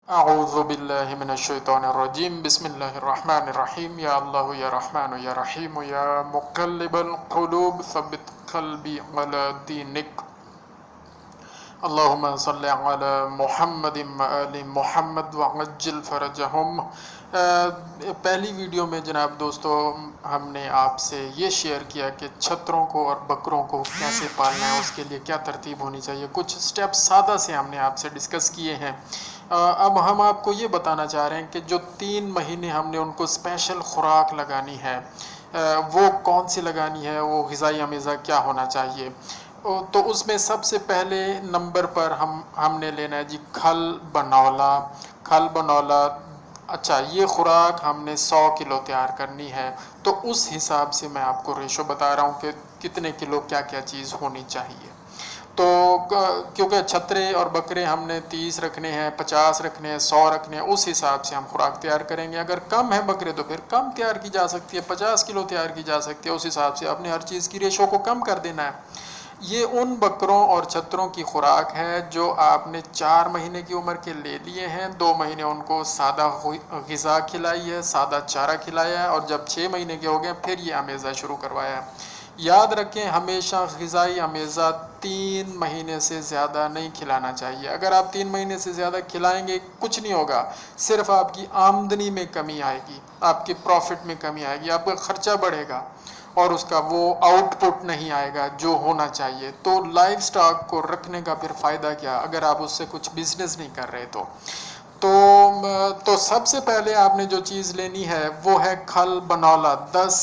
अऊज़ु बिल्लाहि मिनश्शैतानिर्रजीम बिस्मिल्लाहिर्रहमानिर्रहीम या अल्लाह या रहमान या रहीम या मुक़ल्लिबल क़ुलूब सब्बित क़ल्बी अला दीनिक अल्लाहुम्मा सल्लि अला मुहम्मदिन व आलि मुहम्मद व अज्जिल फ़रजहुम। पहली वीडियो में जनाब दोस्तों हमने आपसे ये शेयर किया कि छतरों को और बकरों को कैसे पालना है, उसके लिए क्या तरतीब होनी चाहिए। कुछ स्टेप्स सादा से हमने आपसे डिस्कस किए हैं। अब हम आपको ये बताना चाह रहे हैं कि जो 3 महीने हमने उनको स्पेशल खुराक लगानी है वो कौन सी लगानी है, वो ग़िज़ाई अमेज़ा क्या होना चाहिए। तो उसमें सबसे पहले नंबर पर हमने लेना है जी खल बनौला। अच्छा, ये खुराक हमने 100 किलो तैयार करनी है, तो उस हिसाब से मैं आपको रेशो बता रहा हूँ कि कितने किलो क्या क्या चीज़ होनी चाहिए। तो क्योंकि छतरे और बकरे हमने 30 रखने हैं, 50 रखने हैं, 100 रखने हैं, उस हिसाब से हम खुराक तैयार करेंगे। अगर कम है बकरे तो फिर कम तैयार की जा सकती है, 50 किलो तैयार की जा सकती है। उस हिसाब से आपने हर चीज़ की रेशो को कम कर देना है। ये उन बकरों और छतरों की खुराक है जो आपने 4 महीने की उम्र के ले लिए हैं। 2 महीने उनको सादा ग़िज़ा खिलाई है, सादा चारा खिलाया है, और जब 6 महीने के हो गए फिर ये अमेज़ा शुरू करवाया है। याद रखें, हमेशा ग़िज़ाई अमेज़ा 3 महीने से ज़्यादा नहीं खिलाना चाहिए। अगर आप 3 महीने से ज़्यादा खिलाएंगे कुछ नहीं होगा, सिर्फ आपकी आमदनी में कमी आएगी, आपके प्रॉफिट में कमी आएगी, आपका ख़र्चा बढ़ेगा और उसका वो आउटपुट नहीं आएगा जो होना चाहिए। तो लाइव स्टॉक को रखने का फिर फ़ायदा क्या, अगर आप उससे कुछ बिजनेस नहीं कर रहे तो सबसे पहले आपने जो चीज़ लेनी है वो है खल बनौला। 10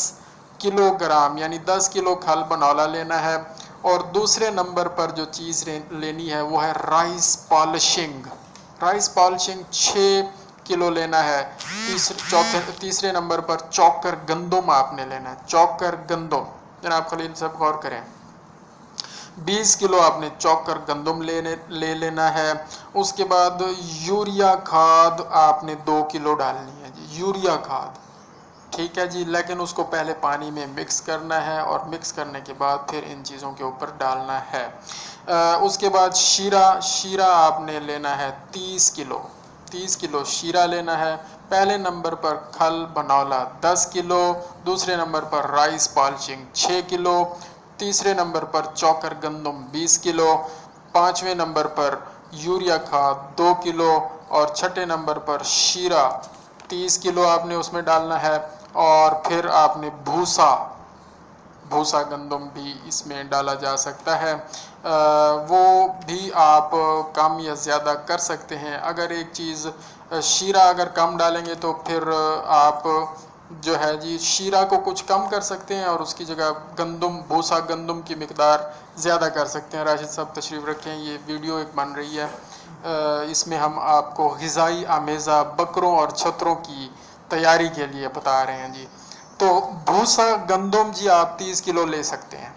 किलोग्राम यानी 10 किलो खल बनौला लेना है। और दूसरे नंबर पर जो चीज़ लेनी है वो है rice polishing. Rice polishing 6 kilo लेना है। तीसरे नंबर पर चौकर गंदम आपने लेना है। चौकर गंदम, जनाब खलील साहब गौर करें, 20 किलो आपने चौकर गंदम ले लेना है। उसके बाद यूरिया खाद आपने 2 किलो डालनी है जी, यूरिया खाद, ठीक है जी। लेकिन उसको पहले पानी में मिक्स करना है और मिक्स करने के बाद फिर इन चीज़ों के ऊपर डालना है। उसके बाद शीरा आपने लेना है 30 किलो। 30 किलो शीरा लेना है। पहले नंबर पर खल बनौला 10 किलो, दूसरे नंबर पर राइस पॉलिशिंग 6 किलो, तीसरे नंबर पर चौकर गंदम 20 किलो, पाँचवें नंबर पर यूरिया खाद 2 किलो, और छठे नंबर पर शीरा 30 किलो आपने उसमें डालना है। और फिर आपने भूसा गंदम भी इसमें डाला जा सकता है। वो भी आप कम या ज़्यादा कर सकते हैं। अगर एक चीज़ शीरा अगर कम डालेंगे तो फिर आप जो है जी शीरा को कुछ कम कर सकते हैं और उसकी जगह भूसा गंदम की मिकदार ज़्यादा कर सकते हैं। राशिद साहब तशरीफ़ रखें, ये वीडियो एक बन रही है, इसमें हम आपको ग़िज़ाई अमेज़ा बकरों और छतरों की तैयारी के लिए बता रहे हैं जी। तो भूसा गंदम जी आप 30 किलो ले सकते हैं,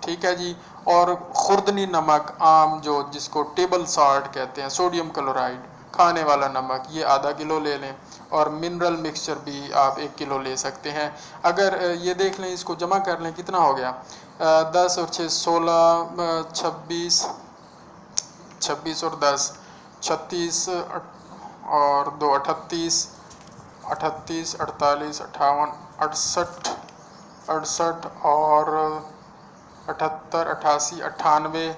ठीक है जी। और खुर्दनी नमक आम, जो जिसको टेबल साल्ट कहते हैं, सोडियम क्लोराइड खाने वाला नमक, ये आधा किलो ले लें। और मिनरल मिक्सचर भी आप 1 किलो ले सकते हैं। अगर ये देख लें, इसको जमा कर लें, कितना हो गया, 10 और 6 16, 26 और 10 36 और 2 38, 38 48 58 68 68 और 78 88 98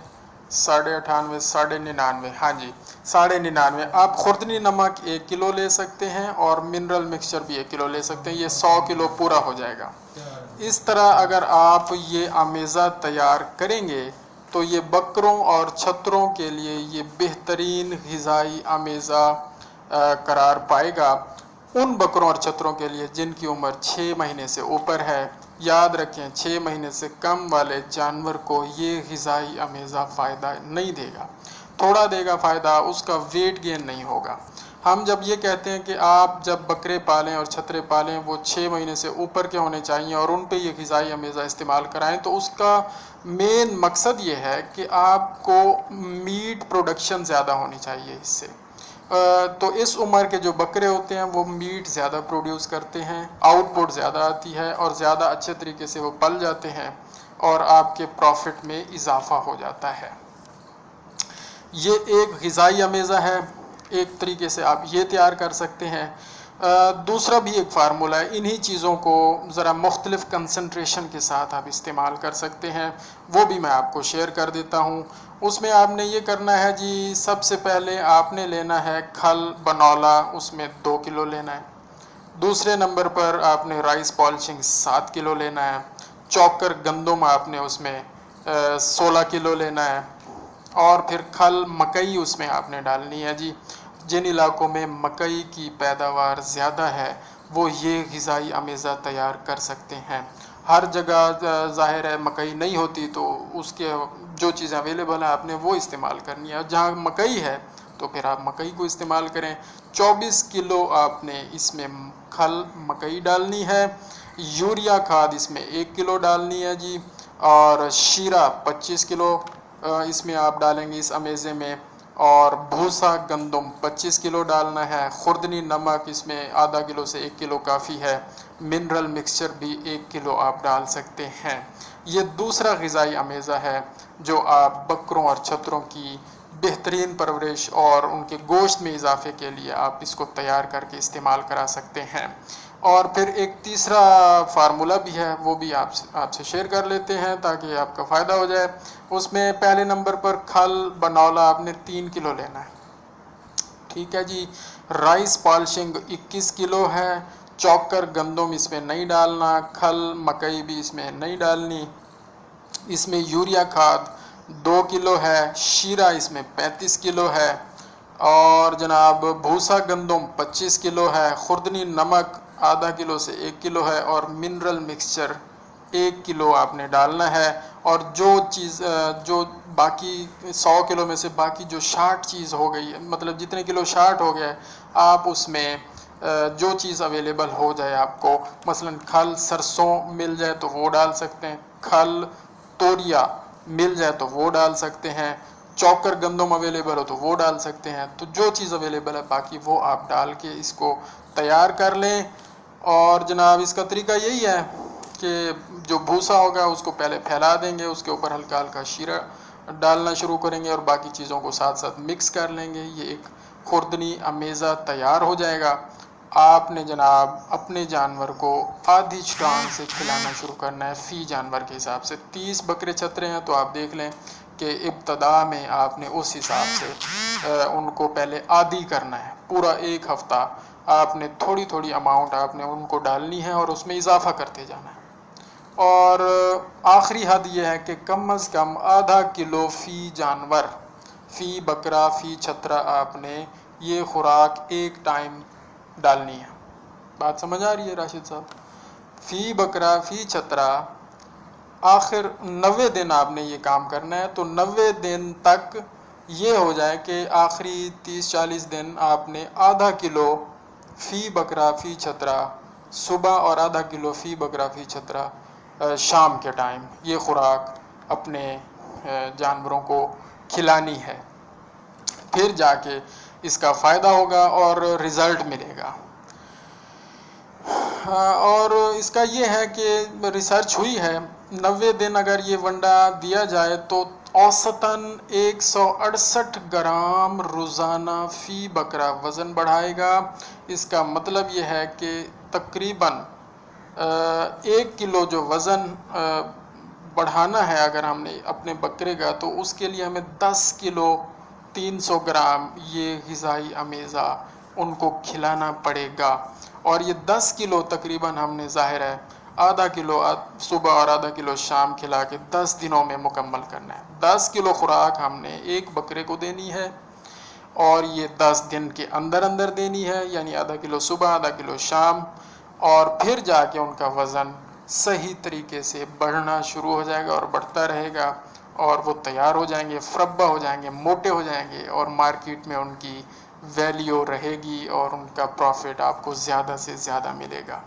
98 99, हाँ जी 99। आप खुर्दनी नमक 1 किलो ले सकते हैं और मिनरल मिक्सचर भी 1 किलो ले सकते हैं, ये 100 किलो पूरा हो जाएगा। इस तरह अगर आप ये अमेज़ा तैयार करेंगे तो ये बकरों और छतरों के लिए ये बेहतरीन ग़िज़ाई अमेज़ा करार पाएगा। उन बकरों और छतरों के लिए जिनकी उम्र 6 महीने से ऊपर है, याद रखें 6 महीने से कम वाले जानवर को ये ग़िज़ाई अमेज़ा फ़ायदा नहीं देगा, थोड़ा देगा फ़ायदा, उसका वेट गेन नहीं होगा। हम जब ये कहते हैं कि आप जब बकरे पालें और छतरे पालें वो 6 महीने से ऊपर के होने चाहिए और उन पे ये ग़िज़ाई अमेज़ा इस्तेमाल कराएं, तो उसका मेन मकसद ये है कि आपको मीट प्रोडक्शन ज़्यादा होनी चाहिए इससे। तो इस उम्र के जो बकरे होते हैं वो मीट ज़्यादा प्रोड्यूस करते हैं, आउटपुट ज़्यादा आती है और ज़्यादा अच्छे तरीके से वो पल जाते हैं और आपके प्रॉफिट में इजाफ़ा हो जाता है। ये एक ग़िज़ाई अमेज़ा है। एक तरीके से आप ये तैयार कर सकते हैं। दूसरा भी एक फार्मूला है, इन्हीं चीज़ों को ज़रा मुख्तलिफ कंसंट्रेशन के साथ आप इस्तेमाल कर सकते हैं, वो भी मैं आपको शेयर कर देता हूँ। उसमें आपने ये करना है जी, सबसे पहले आपने लेना है खल बनौला, उसमें 2 किलो लेना है। दूसरे नंबर पर आपने राइस पॉलिशिंग 7 किलो लेना है। चौकर गंदम आपने उसमें 16 किलो लेना है। और फिर खल मकई उसमें आपने डालनी है जी। जिन इलाकों में मकई की पैदावार ज़्यादा है वो ये ग़िज़ाई अमेज़ा तैयार कर सकते हैं। हर जगह ज़ाहिर है मकई नहीं होती, तो उसके जो चीज़ें अवेलेबल हैं आपने वो इस्तेमाल करनी है। जहाँ मकई है तो फिर आप मकई को इस्तेमाल करें। 24 किलो आपने इसमें खल मकई डालनी है। यूरिया खाद इसमें 1 किलो डालनी है जी। और शीरा 25 किलो इसमें आप डालेंगे इस अमेज़े में। और भूसा गंदम 25 किलो डालना है। खुर्दनी नमक इसमें आधा किलो से 1 किलो काफ़ी है। मिनरल मिक्सचर भी 1 किलो आप डाल सकते हैं। ये दूसरा ग़िज़ाई अमेज़ा है जो आप बकरों और छतरों की बेहतरीन परवरिश और उनके गोश्त में इजाफे के लिए आप इसको तैयार करके इस्तेमाल करा सकते हैं। और फिर एक तीसरा फार्मूला भी है, वो भी आपसे शेयर कर लेते हैं ताकि आपका फ़ायदा हो जाए। उसमें पहले नंबर पर खल बनौला आपने 3 किलो लेना है, ठीक है जी। राइस पॉलिशिंग 21 किलो है। चौकर गंदम इसमें नहीं डालना, खल मकई भी इसमें नहीं डालनी। इसमें यूरिया खाद 2 किलो है। शीरा इसमें 35 किलो है। और जनाब भूसा गंदम 25 किलो है। खुर्दनी नमक आधा किलो से 1 किलो है। और मिनरल मिक्सचर 1 किलो आपने डालना है। और जो चीज़ जो बाकी 100 किलो में से बाकी जो शार्ट चीज़ हो गई, मतलब जितने किलो शार्ट हो गया, आप उसमें जो चीज़ अवेलेबल हो जाए आपको, मसलन खल सरसों मिल जाए तो वो डाल सकते हैं, खल तोरिया मिल जाए तो वो डाल सकते हैं, चौकर गंदम अवेलेबल हो तो वो डाल सकते हैं। तो जो चीज़ अवेलेबल है बाकी वो आप डाल के इसको तैयार कर लें। और जनाब इसका तरीका यही है कि जो भूसा होगा उसको पहले फैला देंगे, उसके ऊपर हल्का हल्का शीरा डालना शुरू करेंगे और बाकी चीज़ों को साथ साथ मिक्स कर लेंगे। ये एक खुर्दनी अमेज़ा तैयार हो जाएगा। आपने जनाब अपने जानवर को आधी टांग से खिलाना शुरू करना है फ़ी जानवर के हिसाब से। 30 बकरे छतरे हैं तो आप देख लें कि इब्तदा में आपने उस हिसाब से उनको पहले आदी करना है। पूरा 1 हफ़्ता आपने थोड़ी थोड़ी अमाउंट आपने उनको डालनी है और उसमें इजाफा करते जाना है। और आखिरी हद यह है कि कम अज़ कम आधा किलो फ़ी जानवर, फ़ी बकरा, फ़ी छतरा आपने ये खुराक एक टाइम डालनी है। बात समझ आ रही है राशिद साहब? फ़ी बकरा फ़ी छतरा आखिर 90 दिन आपने ये काम करना है। तो 90 दिन तक ये हो जाए कि आखिरी 30-40 दिन आपने आधा किलो फ़ी बकरा फ़ी छतरा सुबह और आधा किलो फ़ी बकरा फ़ी छतरा शाम के टाइम ये खुराक अपने जानवरों को खिलानी है। फिर जाके इसका फ़ायदा होगा और रिज़ल्ट मिलेगा। और इसका ये है कि रिसर्च हुई है, 90 दिन अगर ये वंडा दिया जाए तो औसतन 168 ग्राम रोज़ाना फ़ी बकरा वज़न बढ़ाएगा। इसका मतलब ये है कि तकरीबन 1 किलो जो वज़न बढ़ाना है अगर हमने अपने बकरे का, तो उसके लिए हमें 10 किलो 300 ग्राम ये ग़िज़ाई अमेज़ा उनको खिलाना पड़ेगा। और ये 10 किलो तकरीबन हमने ज़ाहिर है आधा किलो सुबह और आधा किलो शाम खिला के 10 दिनों में मुकम्मल करना है। 10 किलो खुराक हमने एक बकरे को देनी है और ये 10 दिन के अंदर अंदर देनी है, यानी आधा किलो सुबह आधा किलो शाम। और फिर जाके उनका वज़न सही तरीके से बढ़ना शुरू हो जाएगा और बढ़ता रहेगा और वो तैयार हो जाएंगे, फ्रब्बा हो जाएंगे, मोटे हो जाएंगे और मार्केट में उनकी वैल्यू रहेगी और उनका प्रॉफिट आपको ज़्यादा से ज़्यादा मिलेगा।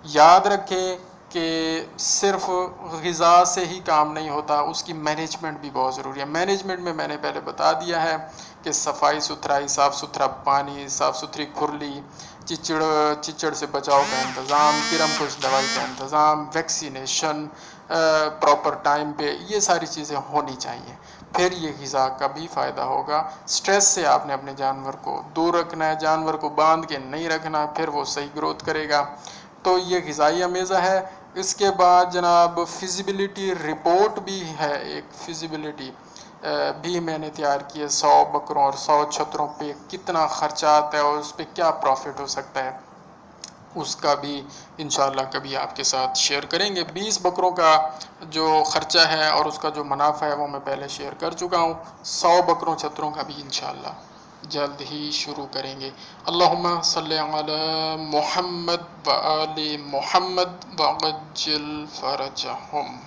याद रखें कि सिर्फ ग़िज़ा से ही काम नहीं होता, उसकी मैनेजमेंट भी बहुत ज़रूरी है। मैनेजमेंट में मैंने पहले बता दिया है कि सफाई सुथराई, साफ़ सुथरा पानी, साफ़ सुथरी खुरली, चिचड़ से बचाव का इंतज़ाम, कीड़मकुश दवाई का इंतज़ाम, वैक्सीनेशन प्रॉपर टाइम पे, ये सारी चीज़ें होनी चाहिए। फिर ये ग़िज़ा का भी फ़ायदा होगा। स्ट्रेस से आपने अपने जानवर को दूर रखना है, जानवर को बांध के नहीं रखना, फिर वो सही ग्रोथ करेगा। तो ये ग़िज़ाई अमेज़ा है। इसके बाद जनाब फिजिबिलिटी रिपोर्ट भी है, एक फिजिबिलिटी भी मैंने तैयार की है। 100 बकरों और 100 छतरों पे कितना ख़र्चा आता है और उस पर क्या प्रॉफिट हो सकता है, उसका भी इंशाल्लाह कभी आपके साथ शेयर करेंगे। 20 बकरों का जो ख़र्चा है और उसका जो मुनाफा है वो मैं पहले शेयर कर चुका हूँ। 100 बकरों छतरों का भी इंशाल्लाह जल्द ही शुरू करेंगे। अल्लाहुम्मा सल्ली अला मुहम्मद व आले मुहम्मद व अज्जिल फरजहुम।